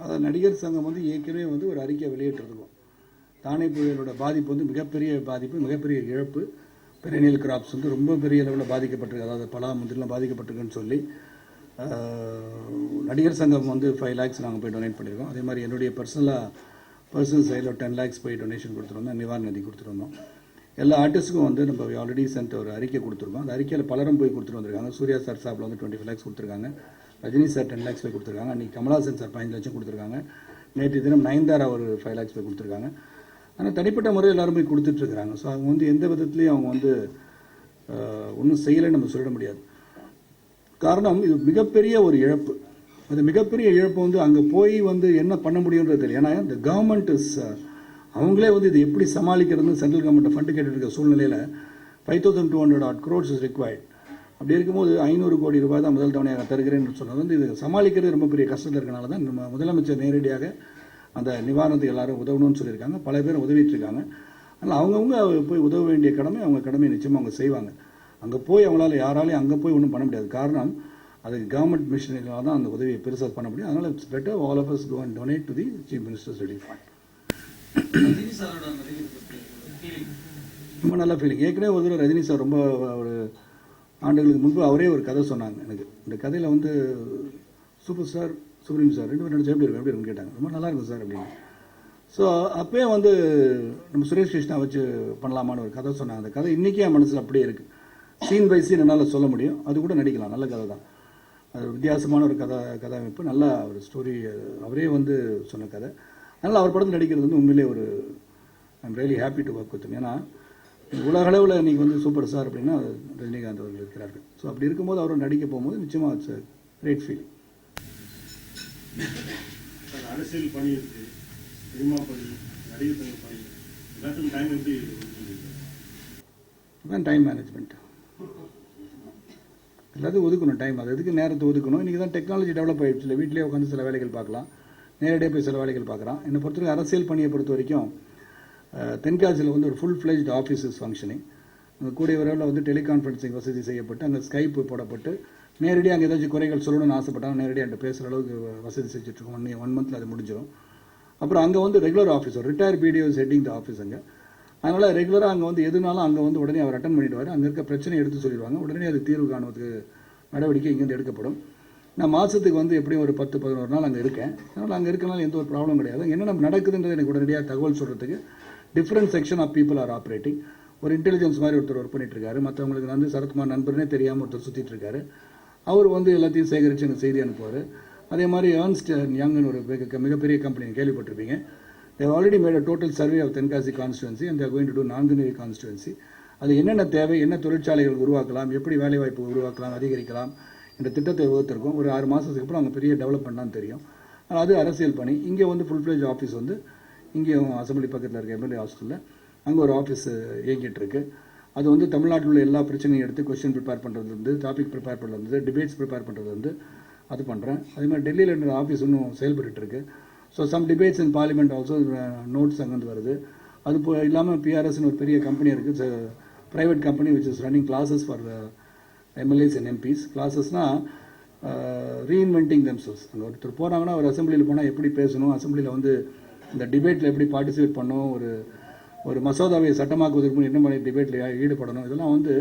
அதாவது நடிகர் சங்கம் வந்து ஏற்கனவே வந்து ஒரு அறிக்கை வெளியிட்டிருக்கோம். தானே புயலோட பாதிப்பு வந்து மிகப்பெரிய பாதிப்பு, மிகப்பெரிய இழப்பு. பெரனியல் கிராப்ஸ் வந்து ரொம்ப பெரிய லெவலில் பாதிக்கப்பட்டிருக்கு, அதாவது பலா முந்திரிலாம் பாதிக்கப்பட்டிருக்குன்னு சொல்லி நடிகர் சங்கம் வந்து 5 lakhs நாங்கள் போய் டொனேட் பண்ணியிருக்கோம். அதே மாதிரி என்னுடைய பர்சனல் சைடில் 10 lakhs போய் டொனேஷன் கொடுத்துருந்தோம், நிவாரண நிதி கொடுத்துருந்தோம். எல்லா ஆர்டிஸ்ட்டுக்கும் வந்து நம்ம ஆல்ரெடி சென்ட் ஒரு அறிக்கை கொடுத்துருக்கோம். அந்த அறிக்கையில் பலரும் போய் கொடுத்துட்டு வந்திருக்காங்க. சூர்யா சார் சாப்பில் வந்து 25 lakhs கொடுத்துருக்காங்க, ரஜினி சார் 10 lakhs போய் கொடுத்துருக்காங்க, அன்றைக்கி கமல்ஹாசன் சார் 15 லட்சம் கொடுத்துருக்காங்க, நேற்று தினம் நயன்தாரா ஒரு 5 lakhs போய் கொடுத்துருக்காங்க. ஆனால் தனிப்பட்ட முறையில் எல்லாரும் போய் கொடுத்துட்ருக்குறாங்க. ஸோ அவங்க வந்து எந்த விதத்துலேயும் அவங்க வந்து ஒன்றும் செய்யலைன்னு நம்ம சொல்லிட முடியாது. காரணம், இது மிகப்பெரிய ஒரு இழப்பு. அது மிகப்பெரிய இழப்பு வந்து அங்கே போய் வந்து என்ன பண்ண முடியுன்றது தெரியல. ஏன்னா இந்த கவர்மெண்ட் அவங்களே வந்து இது எப்படி சமாளிக்கிறதுன்னு சென்ட்ரல் கவர்மெண்ட் ஃபண்டு கேட்டு இருக்க சூழ்நிலையில் 5200 crores இஸ் ரிக்வயர்ட். அப்படி இருக்கும்போது 500 கோடி ரூபாய் தான் முதல் தவணையாக தருகிறேன்னு சொன்னது வந்து இது சமாளிக்கிறது ரொம்ப பெரிய கஷ்டத்தில் இருக்கனால தான் நம்ம முதலமைச்சர் நேரடியாக அந்த நிவாரணத்துக்கு எல்லாரும் உதவணும்னு சொல்லியிருக்காங்க. பல பேர் உதவிட்டு இருக்காங்க. ஆனால் அவங்கவுங்க போய் உதவ வேண்டிய கடமை, அவங்க கடமையை நிச்சயமாக அவங்க செய்வாங்க. அங்கே போய் அவங்களால யாராலையும் அங்கே போய் ஒன்றும் பண்ண முடியாது. காரணம், அதுக்கு கவர்மெண்ட் மிஷினரிகளால் தான் அந்த உதவியை பெருசாக பண்ண முடியும். அதனால் it's better all of us go and donate to the chief minister's relief fund. ரொம்ப நல்ல ஃபீலிங். ஏற்கனவே ஒரு தடவை ரஜினி சார் ரொம்ப ஒரு ஆண்டுகளுக்கு முன்பு அவரே ஒரு கதை சொன்னாங்க எனக்கு. இந்த கதையில் வந்து சூப்பர் ஸ்டார் சுப்ரீம் சார் 2 பேரும் நடிச்சு எப்படி இருக்குன்னு கேட்டாங்க. ரொம்ப நல்லா இருக்கும் சார் அப்படின்னு. ஸோ அப்போயே வந்து நம்ம சுரேஷ் கிருஷ்ணா வச்சு பண்ணலாமான்னு ஒரு கதை சொன்னாங்க. அந்த கதை இன்றைக்கி என் மனசில் அப்படியே இருக்குது. சீன் பை சீன் என்னால் சொல்ல முடியும். அது கூட நடிக்கலாம். நல்ல கதை தான். அது வித்தியாசமான ஒரு கதாமைப்பு, நல்ல ஒரு ஸ்டோரி. அவரே வந்து சொன்ன கதை. அதனால் அவர் படத்தில் நடிக்கிறது வந்து உண்மையிலே ஒரு I'm really happy to work with. ஏன்னா உலக அளவில் இன்றைக்கி வந்து சூப்பர் ஸ்டார் அப்படின்னா ரஜினிகாந்த் அவர்கள் இருக்கிறார்கள். ஸோ அப்படி இருக்கும்போது அவர் நடிக்க போகும்போது நிச்சயமாக இட்ஸ் கிரேட் ஃபீலிங். அரசியல் பணி இருக்குது, சினிமா பணி, நடிகர் சங்க பணி, எல்லாத்துக்கும் டைம் எப்படி தான் டைம் மேனேஜ்மெண்ட் எல்லாத்தையும் ஒதுக்கணும். டைம் அது எதுக்கு நேரத்தை ஒதுக்கணும். இன்றைக்கி தான் டெக்னாலஜி டெவலப் ஆகிடுச்சு. இல்லை வீட்டிலே உட்காந்து சில வேலைகள் பார்க்கலாம், நேரடியாக போய் சில வேலைகள் பார்க்குறான். என்னை பொறுத்தவரைக்கும் அரசியல் பணியை பொறுத்த வரைக்கும் தென்காசியில் வந்து ஒரு ஃபுல் ஃப்ளெஜ்ட் ஆஃபீஸஸ் ஃபங்க்ஷனிங். கூடிய விரைவில் வந்து டெலிகான்ஃபரன்சிங் வசதி செய்யப்பட்டு அங்கே ஸ்கைப்பு போடப்பட்டு நேரடியாக அங்கே ஏதாச்சும் குறைகள் சொல்லணும்னு ஆசைப்பட்டாங்க, நேரடியாக என்கிட்ட பேசுகிற அளவுக்கு வசதி செஞ்சுட்ருக்கோம். 1 month அது முடிஞ்சிடும். அப்புறம் அங்கே வந்து ரெகுலர் ஆஃபீஸ், ஒரு retire BDOs heading the office அங்கே. அதனால் ரெகுலராக அங்கே வந்து எதுனாலும் அங்கே வந்து உடனே அவர் அட்டன் பண்ணிவிடுவார். அங்கே இருக்க பிரச்சனையை எடுத்து சொல்லிடுவாங்க. உடனே அது தீர்வு காணுவதுக்கு நடவடிக்கை இங்கேருந்து எடுக்கப்படும். நான் மாதத்துக்கு வந்து எப்படியும் ஒரு 10-11 நாள் அங்கே இருக்கேன். அதனால் அங்கே இருக்கனால எந்த ஒரு ப்ராப்ளம் கிடையாது. என்ன நடக்குதுன்றது எனக்கு உடனடியாக தகவல் சொல்கிறதுக்கு different section of people are operating. ஒரு இன்டெலிஜென்ஸ் மாதிரி ஒருத்தர் ஒர்க் பண்ணிட்டு இருக்காரு. மற்றவங்களுக்கு வந்து சரத்குமார் நண்பர்னே தெரியாமல் ஒருத்தர் சுற்றிட்டு இருக்காரு. அவர் வந்து எல்லாத்தையும் சேகரித்து எனக்கு செய்தி அனுப்புவார். அதே மாதிரி ஏர்ன்ஸ்ட் யங்னு ஒரு மிகப்பெரிய கம்பெனி கேள்விப்பட்டிருப்பீங்க. they have already made a total survey of Tenkasi constituency and they are going to do Nanguneri constituency. அது என்னென்ன தேவை, என்ன தொழிற்சாலைகள் உருவாக்கலாம், எப்படி வேலைவாய்ப்பு உருவாக்கலாம், அதிகரிக்கலாம் என்ற திட்டத்தை வகுத்திருக்கோம். ஒரு 6 மாதத்துக்கு அப்புறம் அங்கே பெரிய டெவலப்மெண்ட் தெரியும். ஆனால் அது அரசியல் பணி. இங்கே வந்து ஃபுல் ஃப்ளெஜ் ஆஃபீஸ் வந்து இங்கேயும் அசம்பிளி பக்கத்தில் இருக்க எம்எல்ஏ ஹாஸ்டலில் அங்கே ஒரு ஆஃபீஸ் இயங்கிட்டு இருக்கு. அது வந்து தமிழ்நாட்டில் உள்ள எல்லா பிரச்சனையும் எடுத்து கொஸ்டின் ப்ரிப்பேர் பண்ணுறதுலேருந்து, டாபிக் ப்ரிப்பேர் பண்ணுறது, டிபேட்ஸ் ப்ரிப்பேர் பண்ணுறது அது பண்ணுறேன். அதே மாதிரி டெல்லியில் இருந்த ஆஃபீஸ் இன்னும் செயல்பட்டு இருக்கு. So some debates in parliament also notes அங்கேருந்து வருது. அது இல்லாமல் பிஆர்எஸ்னு ஒரு பெரிய கம்பெனி இருக்குது, private company which is running classes for MLAs and MPs. கிளாஸஸ்னால் ரீஇன்வென்டிங் தெம்செல்ஸ். அங்கே ஒருத்தர் போகிறாங்கன்னா ஒரு அசம்பிளியில் போனால் எப்படி பேசணும், அசம்பிளியில் வந்து இந்த டிபேட்டில் எப்படி பார்ட்டிசிபேட் பண்ணணும், ஒரு மசோதாவை சட்டமாக்குவதற்கு என்ன மாதிரி டிபேட்டில் ஈடுபடணும், இதெல்லாம் வந்து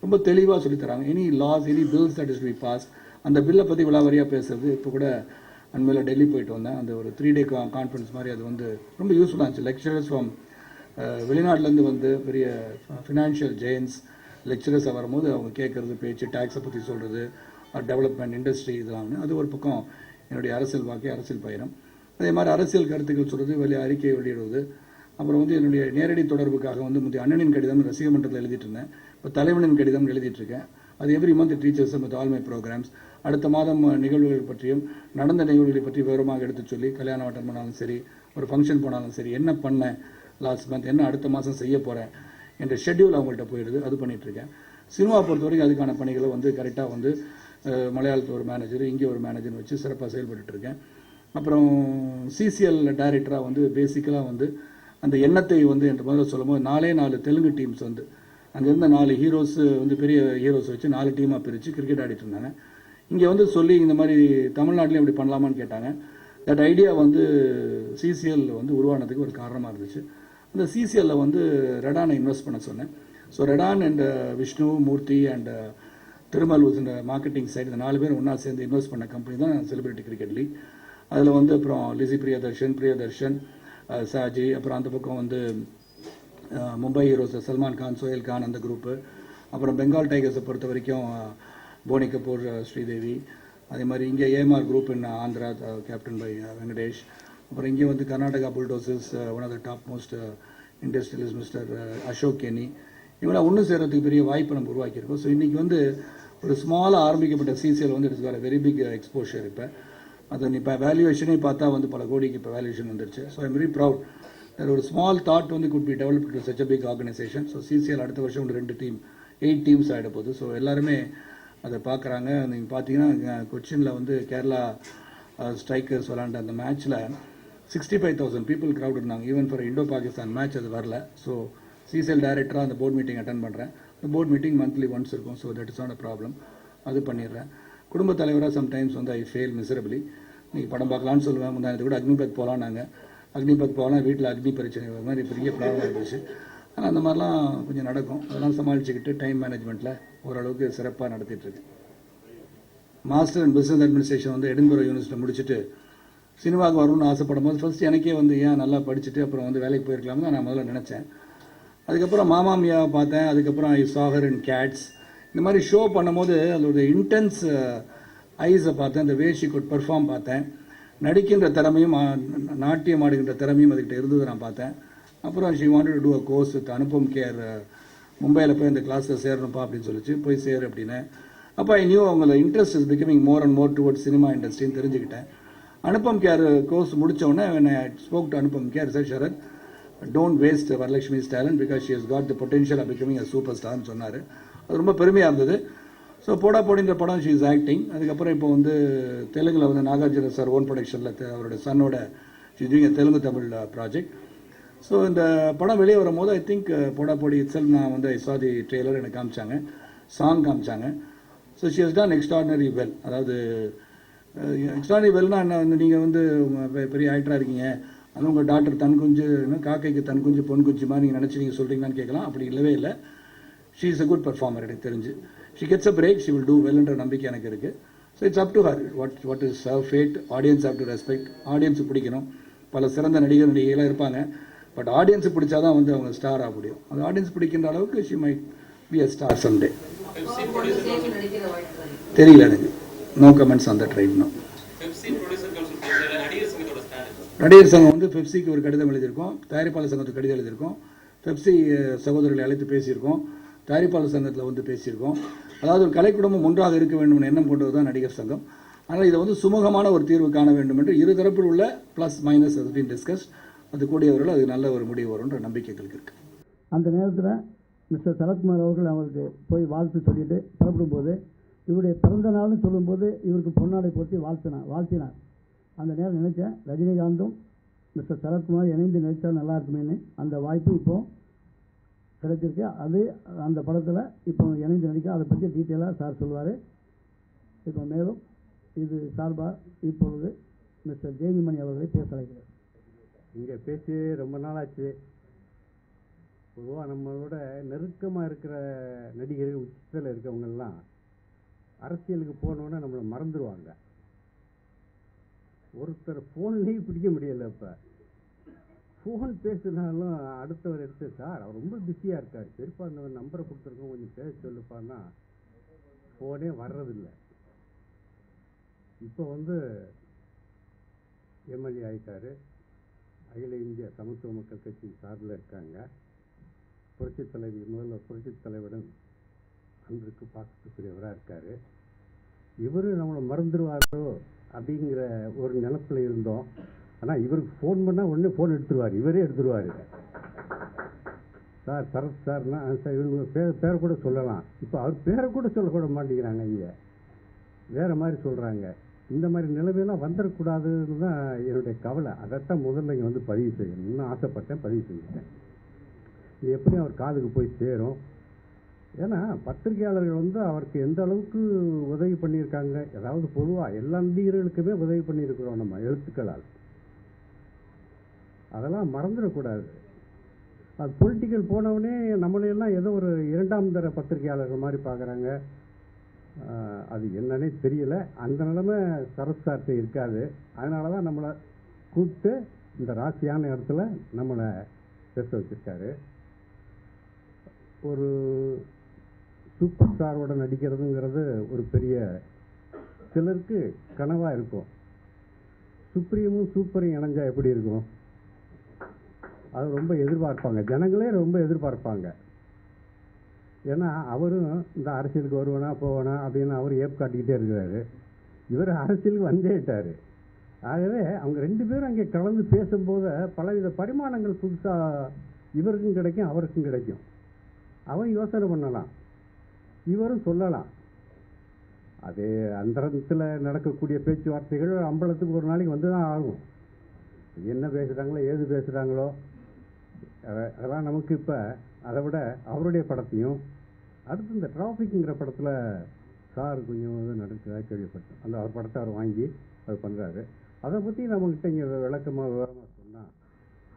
ரொம்ப தெளிவாக சொல்லித்தராங்க. Any laws, any bills that is to be pass, அந்த பில்லை பற்றி விலாவரியாக பேசுறது. இப்போ கூட அண்மையில் டெல்லி போயிட்டு வந்தேன். அந்த ஒரு 3 day கான்ஃபரன்ஸ் மாதிரி அது வந்து ரொம்ப யூஸ்ஃபுல்லாக இருந்துச்சு. லெக்சரர்ஸ் ஃப்ரம் வெளிநாட்டிலேருந்து வந்து பெரிய ஃபினான்ஷியல் ஜெயின்ஸ் லெக்சரர்ஸாக வரும்போது அவங்க கேட்குறது, பேச்சு, டேக்ஸை பற்றி சொல்கிறது, டெவலப்மெண்ட், இண்டஸ்ட்ரி, இதெல்லாம் அது ஒரு பக்கம் என்னுடைய அரசியல் வாக்கை, அரசியல் பயணம். அதே மாதிரி அரசியல் கருத்துக்கள் சொல்கிறது, அறிக்கையை வெளியிடுவது. அப்புறம் வந்து என்னுடைய நேரடி தொடர்புக்காக வந்து முந்தைய அண்ணனின் கடிதம் ரசிக மன்றத்தில் எழுதிட்டு இருந்தேன். இப்போ தலைவனின் கடிதம் எழுதிட்டு இருக்கேன். அது every month teachers with all my programs. அடுத்த மாதம் நிகழ்வுகள் பற்றியும் நடந்த நிகழ்வுகளை பற்றி விவரமாக எடுத்து சொல்லி, கல்யாணம் அட்டன் பண்ணாலும் சரி, ஒரு ஃபங்க்ஷன் போனாலும் சரி, என்ன பண்ணேன் லாஸ்ட் மந்த், என்ன அடுத்த மாதம் செய்ய போகிறேன் என்ற ஷெட்யூல் அவங்கள்ட்ட போயிடுது. அது பண்ணிகிட்ருக்கேன். சினிமா பொறுத்த வரைக்கும் அதுக்கான பணிகளை வந்து கரெக்டாக வந்து மலையாளத்தில் ஒரு மேனேஜர், இங்கே ஒரு மேனேஜர்னு வச்சு சிறப்பாக செயல்பட்டுருக்கேன். அப்புறம் சிசிஎல் டைரக்டராக வந்து பேசிக்கலாக வந்து அந்த எண்ணத்தை வந்து என்று முதல்ல சொல்லும்போது 4 தெலுங்கு டீம்ஸ் வந்து அங்கே இருந்த 4 ஹீரோஸ் வந்து பெரிய ஹீரோஸ் வச்சு 4 டீமாக பிரித்து கிரிக்கெட் ஆடிட்டு இருந்தாங்க. இங்கே வந்து சொல்லி இந்த மாதிரி தமிழ்நாட்டிலையும் இப்படி பண்ணலாமான்னு கேட்டாங்க. தட் ஐடியா வந்து சிசிஎல் வந்து உருவானதுக்கு ஒரு காரணமாக இருந்துச்சு. அந்த சிசிஎல்ல வந்து ரெடானை இன்வெஸ்ட் பண்ண சொன்னேன். ஸோ ரெடான் அண்ட் விஷ்ணு, மூர்த்தி அண்ட் திருமல் இந்த மார்க்கெட்டிங் சைடு இந்த 4 பேர் ஒன்றா சேர்ந்து இன்வெஸ்ட் பண்ண கம்பெனி தான் செலிபிரிட்டி கிரிக்கெட் லீக். அதில் வந்து அப்புறம் லிசி பிரியதர்ஷன், சாஜி, அப்புறம் அந்த பக்கம் வந்து மும்பை ஹீரோஸ் சல்மான் கான், சோஹேல் கான் அந்த குரூப்பு, அப்புறம் பெங்கால் டைகர்ஸை பொறுத்த வரைக்கும் போனி கபூர், ஸ்ரீதேவி, அதே மாதிரி இங்கே AMR group in Andhra captain by Venkatesh, அப்புறம் இங்கே வந்து Karnataka bulldozers one of the top most industrialist mister Ashok Kheny, இவங்களாம் ஒன்று சேர்கிறதுக்கு பெரிய வாய்ப்பு நம்ம உருவாக்கியிருக்கோம். ஸோ இன்றைக்கி வந்து ஒரு ஸ்மாலாக ஆரம்பிக்கப்பட்ட சிசிஎல் வந்து it's got very big exposure. இப்போ அது இப்போ வேல்யூவேஷனே பார்த்தா வந்து பல கோடிக்கு இப்போ வேல்யூவேஷன் வந்துருச்சு. So I'm very proud. ஒரு ஸ்மால் தாட் வந்து could be developed to such a big organisation. So CCL அடுத்த வருஷம் ஒரு 2 டீம் 8 டீம்ஸ் ஆகிட போகுது. ஸோ எல்லாருமே அதை பார்க்குறாங்க. நீங்கள் பார்த்தீங்கன்னா கொச்சினில் வந்து கேரளா ஸ்ட்ரைக்கர்ஸ் விளாண்ட அந்த மேட்ச்சில் 65,000 பீப்புள் க்ரௌட் இருந்தாங்க. Even for Indo Pakistan match அது வரல. ஸோ சிசிஎல் டைரக்டராக அந்த போர்ட் மீட்டிங் அட்டன் பண்ணுறேன். இந்த போர்ட் மீட்டிங் மந்த்லி ஒன்ஸ் இருக்கும். So that is not a problem. அது பண்ணிடுறேன். குடும்பத் தலைவராக சம்டைம்ஸ் வந்து ஐ ஃபெயில் மிசரபிளி. நீங்கள் படம் பார்க்கலான்னு சொல்லுவேன். முந்தானத்து கூட அக்னிபத் போகலாம். நாங்கள் அக்னிபத் போகலாம், வீட்டில் அக்னி பிரச்சனை மாதிரி பெரிய ப்ராப்ளம் ஆகிடுச்சு. ஆனால் அந்த மாதிரிலாம் கொஞ்சம் நடக்கும். அதெல்லாம் சமாளிச்சுக்கிட்டு டைம் மேனேஜ்மெண்ட்டில் ஓரளவுக்கு சிறப்பாக நடத்திட்டுருக்கு. மாஸ்டர் இன் பிஸ்னஸ் அட்மினிஸ்ட்ரேஷன் வந்து எடின்பரோ யூனிவர்சிட்டியில் முடிச்சுட்டு சினிமாவுக்கு வரணும்னு ஆசைப்படும் போது ஃபர்ஸ்ட் எனக்கே வந்து ஏன் நல்லா படிச்சுட்டு அப்புறம் வந்து வேலைக்கு போயிருக்கலாம்னு நான் முதல்ல நினச்சேன். அதுக்கப்புறம் மாமாமியாவை பார்த்தேன். அதுக்கப்புறம் ஐ சாகர் அண்ட் கேட்ஸ் இந்த மாதிரி ஷோ பண்ணும்போது அதோட இன்டென்ஸ் ஐஸை பார்த்தேன். அந்த வே ஷி குட் பெர்ஃபார்ம் பார்த்தேன். நடிக்கின்ற திறமையும் நாட்டியம் ஆடுகின்ற திறமையும் அதுக்கிட்ட இருந்தது நான் பார்த்தேன். அப்புறம் she wanted to do a course with Anupam Kher. மும்பையில் போய் இந்த கிளாஸில் சேரணும்ப்பா அப்படின்னு சொல்லிச்சு. போய் சேரு அப்படின்னு. அப்போ ஐ நியூ அவங்களோட interest is becoming more and more towards cinema இண்டஸ்ட்ரின்னு தெரிஞ்சுக்கிட்டேன். அனுபம் கேர் கோர்ஸ் முடித்தோடனே when I spoke to Anupam Kher, said Sharad, don't waste Varalakshmi's talent because she has got the potential of becoming a superstarன்னு சொன்னார். அது ரொம்ப பெருமையாக இருந்தது. ஸோ போடா போடின்ற படம் ஷீ இஸ் ஆக்டிங். அதுக்கப்புறம் இப்போ வந்து தெலுங்கில் வந்து நாகார்ஜுன சார் ஓன் ப்ரொடக்ஷனில் அவரோட சன்னோட she doing a Telugu Tamil project. So இந்த படம் வெளியே வரும்போது ஐ திங்க் போடா போடி இட்செல்ஃப் நான் வந்து ஐ சா தி ட்ரெய்லர் எனக்கு காமிச்சாங்க, சாங் காமிச்சாங்க. So she has done extraordinary well. அதாவது எக்ஸ்ட்ராடினரி வெல்னா என்ன வந்து நீங்கள் வந்து பெரிய ஆக்டராக இருக்கீங்க, அது உங்கள் டாக்டர் தன் குஞ்சு காக்கைக்கு தன் குஞ்சு பொன் குஞ்சு மாதிரி நீங்கள் நினச்சி நீங்கள் சொல்கிறீங்களான்னு கேட்கலாம். அப்படி இல்லவே இல்லை. She is a good performer. எனக்கு தெரிஞ்சு she gets a break, she will do வெல்ன்ற நம்பிக்கை எனக்கு இருக்குது. So it's up to her. What is her fate. Audience have to respect. ஆடியன்ஸுக்கு பிடிக்கணும். பல சிறந்த நடிகைகளாக இருப்பாங்க. பட் ஆடியன்ஸுக்கு பிடிச்சாதான் வந்து அவங்க ஸ்டார் ஆக முடியும். அந்த ஆடியன்ஸ் பிடிக்கின்ற அளவுக்கு she might be a star someday. தெரியல எனக்கு. No comments on that right no. நடிகர் சங்கம் வந்து பெப்சிக்கு ஒரு கடிதம் எழுதியிருக்கோம். தயாரிப்பாளர் சங்கத்துக்கு கடிதம் எழுதியிருக்கோம். பெப்சி சகோதரர்களை அழைத்து பேசியிருக்கோம். தயாரிப்பாளர் சங்கத்தில் வந்து பேசியிருக்கோம். அதாவது ஒரு கலைக்குடும்பம் ஒன்றாக இருக்க வேண்டும் எண்ணம் கொண்டது தான் நடிகர் சங்கம். ஆனால் இதை வந்து சுமூகமான ஒரு தீர்வு காண வேண்டும் என்று இருதரப்பில் உள்ள ப்ளஸ் மைனஸ் அது பீன் டிஸ்கஸ். அது கூடியவர்கள் அது நல்ல ஒரு முடிவு வரும்ன்ற நம்பிக்கைகளுக்கு இருக்குது. அந்த நேரத்தில் மிஸ்டர் சரத்குமார் அவர்கள் அவருக்கு போய் வாழ்த்து சொல்லிட்டு புறப்படும்போது இவருடைய பிறந்த நாள்னு சொல்லும்போது இவருக்கு பொன்னாடை போற்றி வாழ்த்தினார். அந்த நேரம் நினச்சேன் ரஜினிகாந்தும் மிஸ்டர் சரத்குமார் இணைந்து நடித்தால் நல்லா இருக்குமேன்னு. அந்த வாய்ப்பு இப்போது கிடைச்சிருக்கு. அது அந்த படத்தில் இப்போ இணைந்து நடிக்க அதை பற்றி டீட்டெயிலாக சார் சொல்லுவார். இப்போ மேலும் இது சார்பாக இப்பொழுது மிஸ்டர் ஜெயமணி அவர்களை பேச அழைக்கிறார். இங்கே பேசி ரொம்ப நாளாச்சு. பொதுவாக நம்மளோட நெருக்கமாக இருக்கிற நடிகர்கள் உச்சத்தில் இருக்கவங்கெல்லாம் அரசியலுக்கு போனோன்னே நம்மளை மறந்துடுவாங்க. ஒருத்தர் ஃபோன்லேயும் பிடிக்க முடியலை. இப்போ ஃபோன் பேசினாலும் அடுத்தவர் எடுத்து, சார் அவர் ரொம்ப பிஸியாக இருக்கார், சரிப்பா அந்த நம்பரை கொடுத்துருக்கோம் கொஞ்சம் பேச சொல்லுப்பான்னா ஃபோனே வர்றதில்லை. இப்போ வந்து எம்எல்ஏ ஆகிட்டார். அகில இந்திய சமத்துவ மக்கள் கட்சி சார்பில் இருக்காங்க. புரட்சித் தலைவி முதல்வர் புரட்சித் தலைவரிடம் அன்றைக்கு பார்க்கக்கூடியவராக இருக்கார். இவர் நம்மளை மறந்துடுவாரோ அப்படிங்கிற ஒரு நினப்பில் இருந்தோம். ஆனால் இவருக்கு ஃபோன் பண்ணால் உடனே ஃபோன் எடுத்துருவார், இவரே எடுத்துருவார். சார் சரத் சார்னா சார் இவங்க பேரை கூட சொல்லலாம். இப்போ அவர் பேரை கூட சொல்லக்கூட மாட்டேங்கிறாங்க. இங்கே வேறு மாதிரி சொல்கிறாங்க. இந்த மாதிரி நிலைமையெல்லாம் வந்துடக்கூடாதுன்னு தான் என்னுடைய கவலை. அதைத்தான் முதல்ல இங்கே வந்து பதிவு செய்யணும். இன்னும் ஆசைப்பட்டேன், பதிவு செஞ்சுட்டேன். இது எப்படி அவர் காதுக்கு போய் சேரும். ஏன்னா பத்திரிகையாளர்கள் வந்து அவருக்கு எந்த அளவுக்கு உதவி பண்ணியிருக்காங்க, அதாவது பொதுவாக எல்லா நடிகர்களுக்குமே உதவி பண்ணியிருக்கிறோம் நம்ம எழுத்துக்களால். அதெல்லாம் மறந்துடக்கூடாது. அது பொலிட்டிக்கல் போனவுடனே நம்மளையெல்லாம் ஏதோ ஒரு இரண்டாம் தர பத்திரிகையாளர்கள் மாதிரி பார்க்குறாங்க. அது என்னன்னே தெரியல. அந்த நிலைமை சரத் சார்ட்ட இருக்காது. அதனால தான் நம்மளை கூப்பிட்டு இந்த ராசியான இடத்துல நம்மளை பேச வச்சுருக்காரு. ஒரு சூப்பர் ஸ்டாரோட நடிக்கிறதுங்கிறது ஒரு பெரிய சிலருக்கு கனவாக இருக்கும். சுப்ரீமும் சூப்பரையும் இணைஞ்சா எப்படி இருக்கும்? அது ரொம்ப எதிர்பார்ப்பாங்க, ஜனங்களே ரொம்ப எதிர்பார்ப்பாங்க. ஏன்னா அவரும் இந்த அரசியலுக்கு வருவேனா போவேனா அப்படின்னு அவர் ஏப் காட்டிக்கிட்டே இருக்கிறாரு. இவர் அரசியலுக்கு வந்தேட்டார். ஆகவே அவங்க ரெண்டு பேரும் அங்கே கலந்து பேசும்போது பலவித பரிமாணங்கள் புதுசாக இவருக்கும் கிடைக்கும், அவருக்கும் கிடைக்கும். அவன் யோசனை பண்ணலாம், இவரும் சொல்லலாம். அது அந்தரத்தில் நடக்கக்கூடிய பேச்சுவார்த்தைகள் அம்பலத்துக்கு ஒரு நாளைக்கு வந்து தான் ஆகும். என்ன பேசுகிறாங்களோ ஏது பேசுகிறாங்களோ அதெல்லாம் நமக்கு இப்போ அதை விட அவருடைய படத்தையும் அடுத்து இந்த டிராஃபிக்குங்கிற படத்தில் சார் கொஞ்சம் இது நடக்கிறதா கேள்விப்பட்டோம். அந்த அவர் படத்தை அவர் வாங்கி அது பண்ணுறாரு. அதை பற்றி நம்மக்கிட்ட இங்கே விளக்கமாக விவரமாக சொன்னால்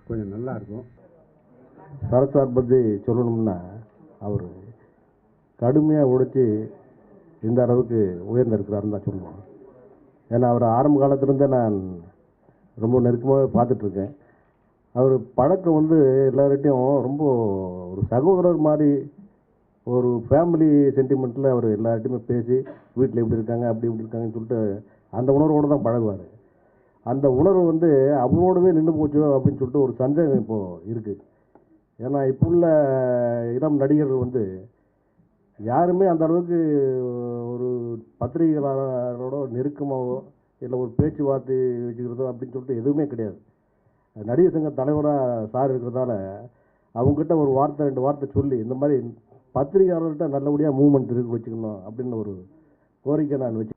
கொஞ்சம் நல்லாயிருக்கும். சரத் சார் பற்றி சொல்லணும்னா அவர் கடுமையாக உழைச்சி இந்த அளவுக்கு உயர்ந்திருக்கிறாருன்னு தான் சொல்லுவோம். ஏன்னா அவர் ஆரம்ப காலத்துலேருந்தே நான் ரொம்ப நெருக்கமாகவே பார்த்துட்ருக்கேன். அவர் பழக்கம் வந்து எல்லார்கிட்டையும் ரொம்ப ஒரு சகோதரர் மாதிரி, ஒரு ஃபேமிலி சென்டிமெண்ட்டில் அவர் எல்லார்கிட்டையுமே பேசி வீட்டில் இப்படி இருக்காங்க அப்படி இப்படி இருக்காங்கன்னு சொல்லிட்டு அந்த உணர்வோடு தான் பழகுவார். அந்த உணர்வு வந்து அவரோடவே நின்று போச்சோ அப்படின்னு சொல்லிட்டு ஒரு சந்தேகம் இப்போது இருக்குது. ஏன்னா இப்போ உள்ள இளம் நடிகர்கள் வந்து யாருமே அந்த அளவுக்கு ஒரு பத்திரிகையாளரோட நெருக்கமாகவோ இல்லை ஒரு பேச்சுவார்த்தை வச்சுக்கிறதோ அப்படின்னு சொல்லிட்டு எதுவுமே கிடையாது. நடிகர் சங்க தலைவராக சார் இருக்கிறதால அவங்ககிட்ட ஒரு வார்த்தை 2 வார்த்தை சொல்லி இந்த மாதிரி பத்திரிகையாளர்கிட்ட நல்லபடியாக மூவ்மெண்ட் இருக்கு வச்சுக்கணும் அப்படின்னு ஒரு கோரிக்கை நான் வச்சு